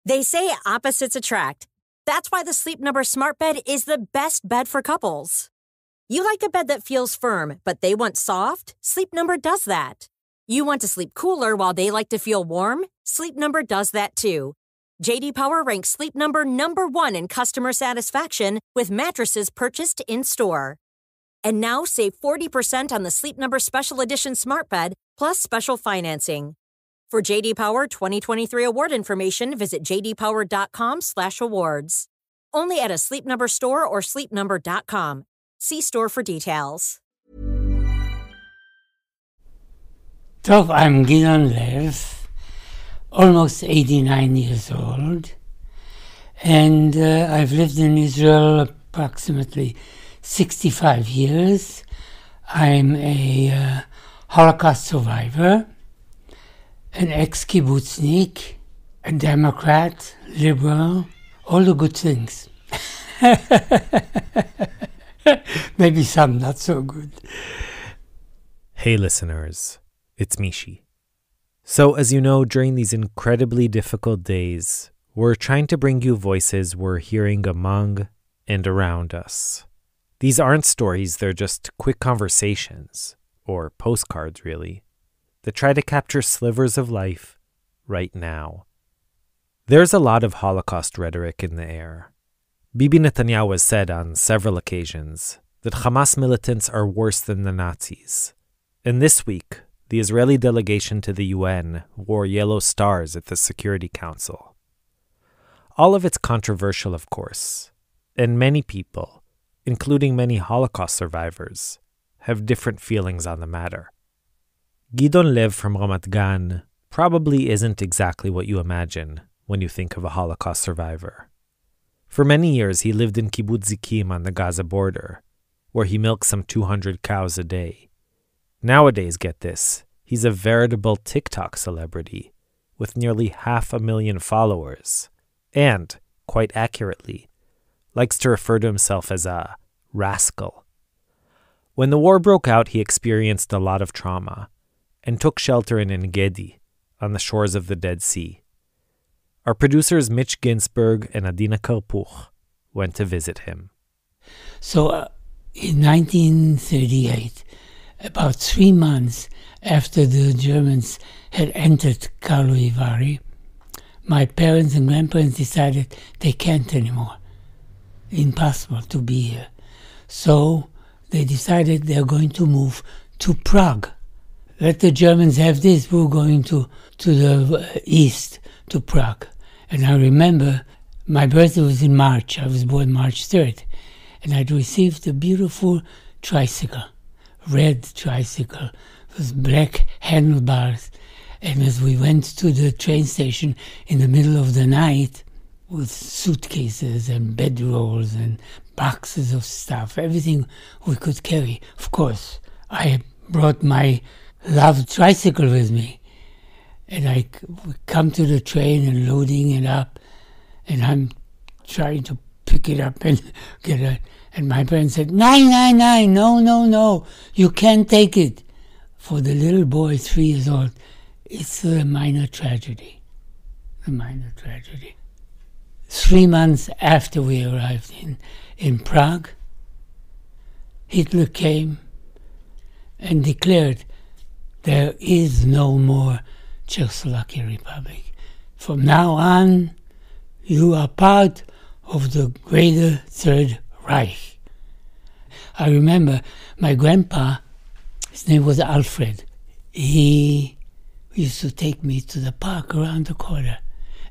They say opposites attract. That's why the Sleep Number Smart Bed is the best bed for couples. You like a bed that feels firm, but they want soft? Sleep Number does that. You want to sleep cooler while they like to feel warm? Sleep Number does that too. J.D. Power ranks Sleep Number #1 in customer satisfaction with mattresses purchased in-store. And now save 40% on the Sleep Number Special Edition Smart Bed plus special financing. For J.D. Power 2023 award information, visit jdpower.com/awards. Only at a Sleep Number store or sleepnumber.com. See store for details. So I'm Gidon Lev, almost 89 years old, and I've lived in Israel approximately 65 years. I'm a Holocaust survivor, an ex-kibbutznik, a Democrat, liberal, all the good things. Maybe some not so good. Hey listeners, it's Mishi. So as you know, during these incredibly difficult days, we're trying to bring you voices we're hearing among and around us. These aren't stories, they're just quick conversations, or postcards really, that try to capture slivers of life right now. There's a lot of Holocaust rhetoric in the air. Bibi Netanyahu has said on several occasions that Hamas militants are worse than the Nazis. And this week, the Israeli delegation to the UN wore yellow stars at the Security Council. All of it's controversial, of course, and many people, including many Holocaust survivors, have different feelings on the matter. Gidon Lev from Ramat Gan probably isn't exactly what you imagine when you think of a Holocaust survivor. For many years, he lived in Kibbutz Zikim on the Gaza border, where he milked some 200 cows a day. Nowadays, get this, he's a veritable TikTok celebrity with nearly 500,000 followers and, quite accurately, likes to refer to himself as a rascal. When the war broke out, he experienced a lot of trauma and took shelter in En Gedi, on the shores of the Dead Sea. Our producers Mitch Ginsberg and Adina Karpuch went to visit him. So in 1938, about 3 months after the Germans had entered Karlovy Vary, my parents and grandparents decided they can't anymore. Impossible to be here. So they decided they're going to move to Prague. Let the Germans have this, we're going to the east, to Prague. And I remember my birthday was in March. I was born March 3rd. And I'd received a beautiful tricycle, red tricycle with black handlebars. And as we went to the train station in the middle of the night with suitcases and bedrolls and boxes of stuff, everything we could carry. Of course, I brought my loved tricycle with me. And we come to the train and loading it up, and I'm trying to pick it up and get it. And my parents said, no, you can't take it. For the little boy, 3 years old, it's a minor tragedy. 3 months after we arrived in Prague, Hitler came and declared there is no more Czechoslovakian Republic. From now on, you are part of the greater Third Reich. I remember my grandpa, his name was Alfred. He used to take me to the park around the corner.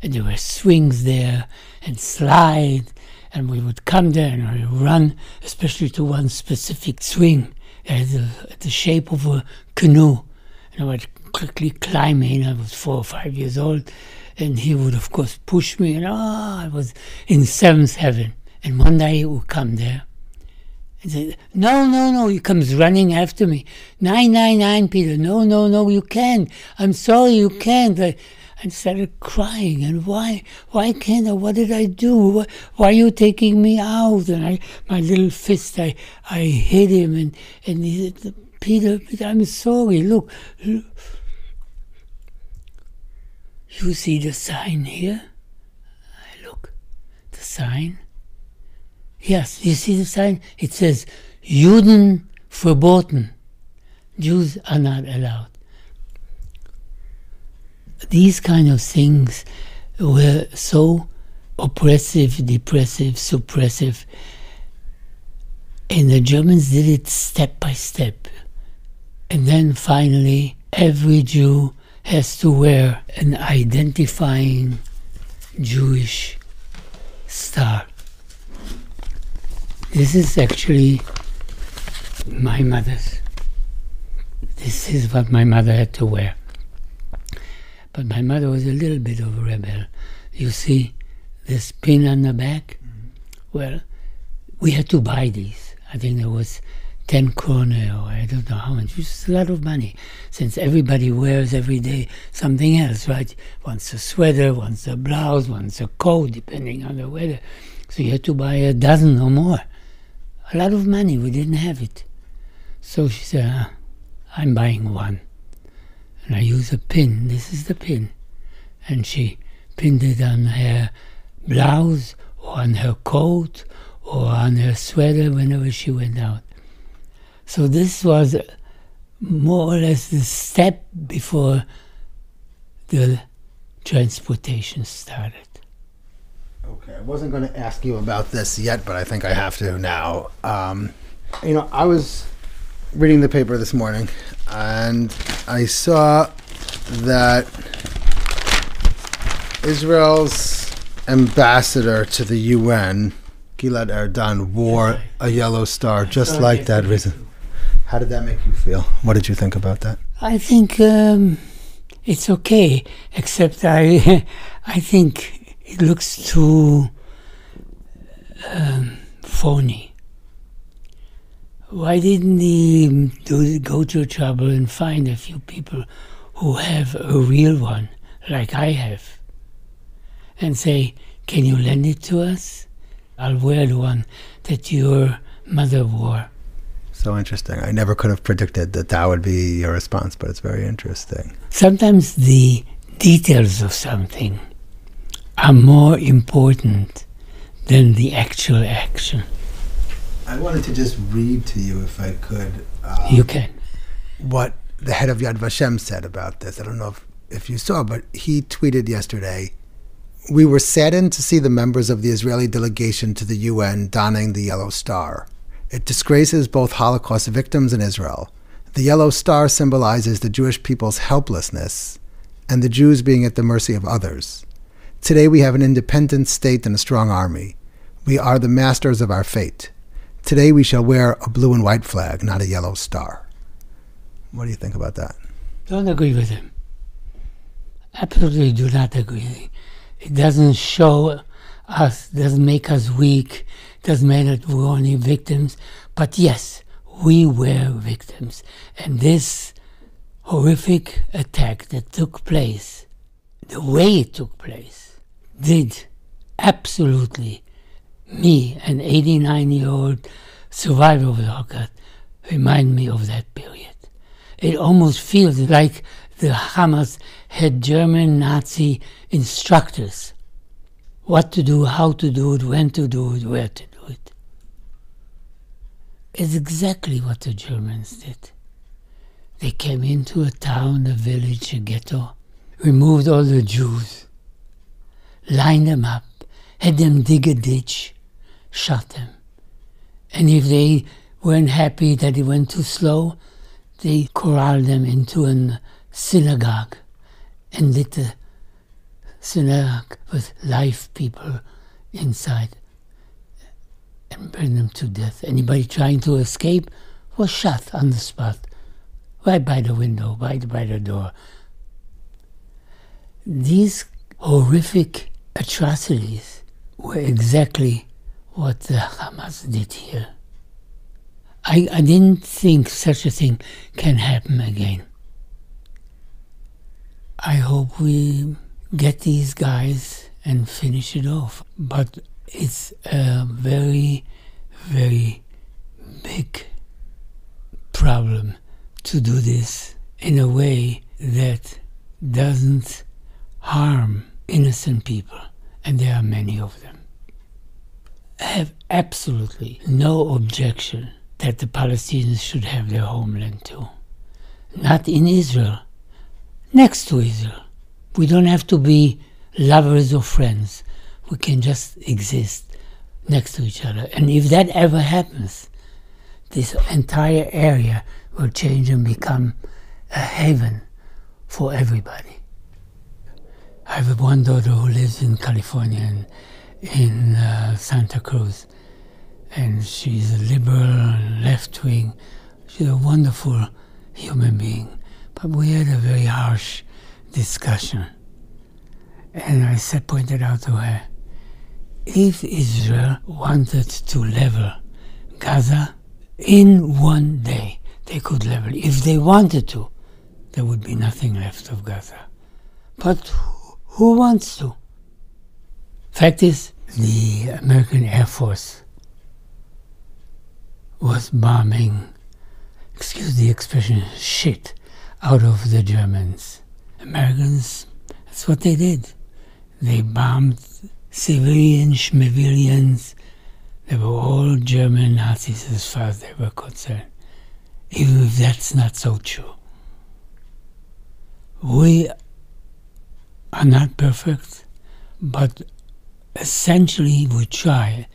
And there were swings there and slides. And we would come there and I would run, especially to one specific swing. It had the shape of a canoe. And I would quickly climb in. I was 4 or 5 years old. And he would, of course, push me. And I was in seventh heaven. And one day he would come there and say, no. He comes running after me. 999, Peter. No, you can't. I'm sorry, you can't. I started crying. And why can't I? What did I do? Why are you taking me out? And my little fist, I hit him. And he said, Peter, I'm sorry. Look. You see the sign here? the sign? Yes, you see the sign? It says, Juden verboten. Jews are not allowed. These kind of things were so oppressive, depressive, suppressive. And the Germans did it step by step. And then finally, every Jew has to wear an identifying Jewish star. This is actually my mother's. This is what my mother had to wear. But my mother was a little bit of a rebel. You see this pin on the back? Mm-hmm. Well, we had to buy these. I think there was 10 kroner, or I don't know how much. It was a lot of money, since everybody wears every day something else, right? Once a sweater, once a blouse, once a coat, depending on the weather. So you had to buy a dozen or more. A lot of money. We didn't have it. So she said, I'm buying one. And I use a pin. This is the pin. And she pinned it on her blouse, or on her coat, or on her sweater whenever she went out. So this was more or less the step before the transportation started. Okay, I wasn't going to ask you about this yet, but I think I have to now. I was reading the paper this morning, and I saw that Israel's ambassador to the UN, Gilad Erdan, wore a yellow star just like that reason. How did that make you feel? What did you think about that? I think it's okay, except I think it looks too phony. Why didn't he go to trouble and find a few people who have a real one, like I have, and say, can you lend it to us? I'll wear the one that your mother wore. So interesting. I never could have predicted that would be your response, but it's very interesting. Sometimes the details of something are more important than the actual action. I wanted to just read to you, if I could. You can. What the head of Yad Vashem said about this. I don't know if you saw, but he tweeted yesterday, "We were saddened to see the members of the Israeli delegation to the UN donning the yellow star. It disgraces both Holocaust victims and Israel. The yellow star symbolizes the Jewish people's helplessness and the Jews being at the mercy of others. Today we have an independent state and a strong army. We are the masters of our fate. Today we shall wear a blue and white flag, not a yellow star." What do you think about that? Don't agree with him. Absolutely do not agree. It doesn't show us, doesn't make us weak, doesn't mean that we're only victims. But yes, we were victims. And this horrific attack that took place, the way it took place, did absolutely me, an 89-year-old survivor of the Holocaust, remind me of that period. It almost feels like the Hamas had German Nazi instructors. What to do, how to do it, when to do it, where to do it. It's exactly what the Germans did. They came into a town, a village, a ghetto, removed all the Jews, lined them up, had them dig a ditch, shot them. And if they weren't happy that it went too slow, they corralled them into a synagogue and lit the synagogue with live people inside and burned them to death. Anybody trying to escape was shot on the spot, right by the window, by the door. These horrific atrocities were exactly what the Hamas did here. I didn't think such a thing can happen again. I hope we get these guys and finish it off. But it's a very, very big problem to do this in a way that doesn't harm innocent people. And there are many of them. have absolutely no objection that the Palestinians should have their homeland too. Not in Israel, next to Israel. We don't have to be lovers or friends. We can just exist next to each other. And if that ever happens, this entire area will change and become a haven for everybody. I have one daughter who lives in California, in Santa Cruz, and she's a liberal and left-wing. She's a wonderful human being. But we had a very harsh discussion. And I pointed out to her, if Israel wanted to level Gaza, in one day they could level. If they wanted to, there would be nothing left of Gaza. But who wants to? Fact is, the American Air Force was bombing, excuse the expression, shit out of the Germans. Americans, that's what they did. They bombed civilians, schmivilians. They were all German Nazis as far as they were concerned, even if that's not so true. We are not perfect, but essentially we try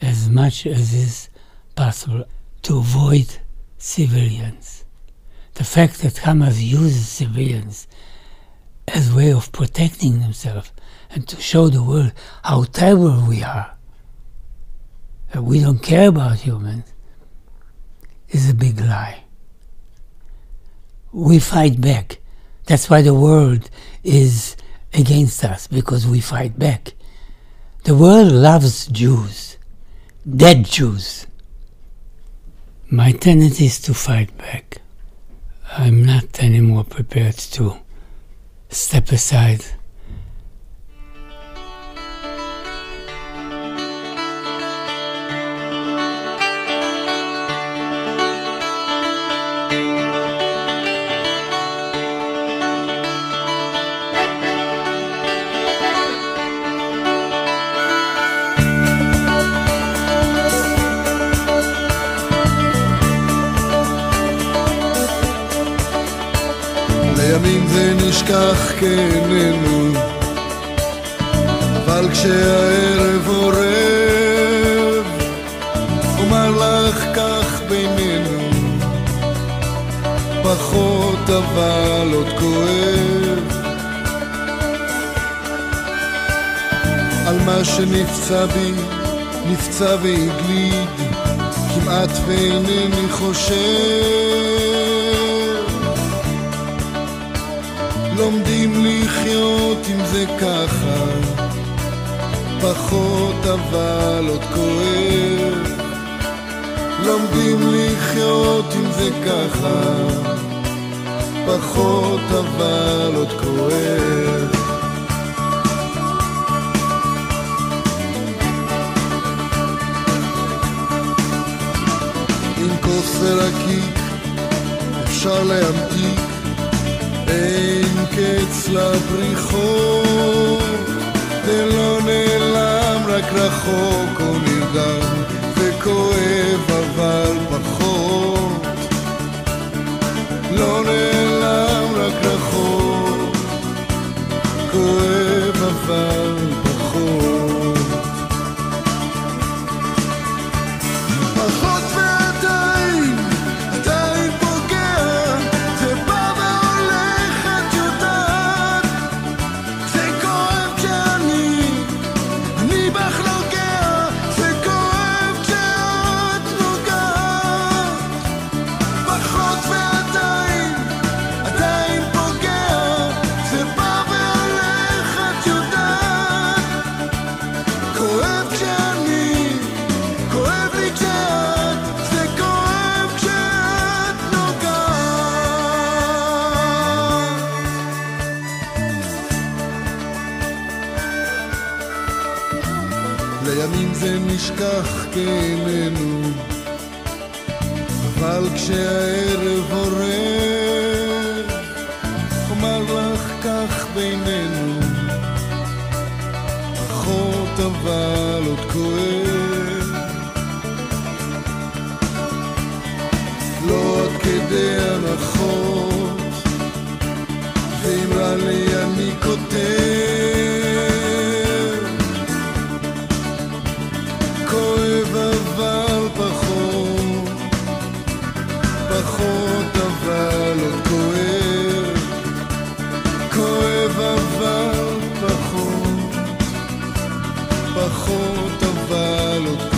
as much as is possible to avoid civilians. The fact that Hamas uses civilians as a way of protecting themselves and to show the world how terrible we are, that we don't care about humans, is a big lie. We fight back. That's why the world is against us, because we fight back. The world loves Jews, dead Jews. My tendency is to fight back. I'm not anymore prepared to step aside. לימים זה נשכח כאיננו, אבל כשהערב עורב, אומר לך כך בינינו, פחות אבל עוד כואב, על מה שנפצע בי, נפצע והגליד, כמעט ואינני חושב, לומדים לחיות עם זה ככה, פחות אבל עוד כואב, לומדים לחיות עם זה ככה, פחות אבל עוד כואב. עם כוס רקיק אפשר להמתיק, אין קץ לבריחות, זה לא נעלם, רק רחוק או נרדם, וכואב אבל פחות, לא נעלם, רק רחוק, כואב אבל פחות, פחות ועדיין, עדיין פוגע, זה בא והולך, את יודעת, זה כואב כשאני בך נוגע, זה כואב כשאת נוגעת, פחות ועדיין, עדיין פוגע, זה בא והולך, את יודעת, כואב כשאני, כואב לי כשאת, זה כואב כשאת נוגעת. לימים זה נשכח כאיננו, אבל כשהערב עורב, אומר לך כך בינינו, פחות אבל עוד כואב, כדי הנחות, ואם רע לי אני כותב, כואב אבל פחות, פחות אבל עוד כואב, כואב אבל פחות, פחות אבל עוד כואב.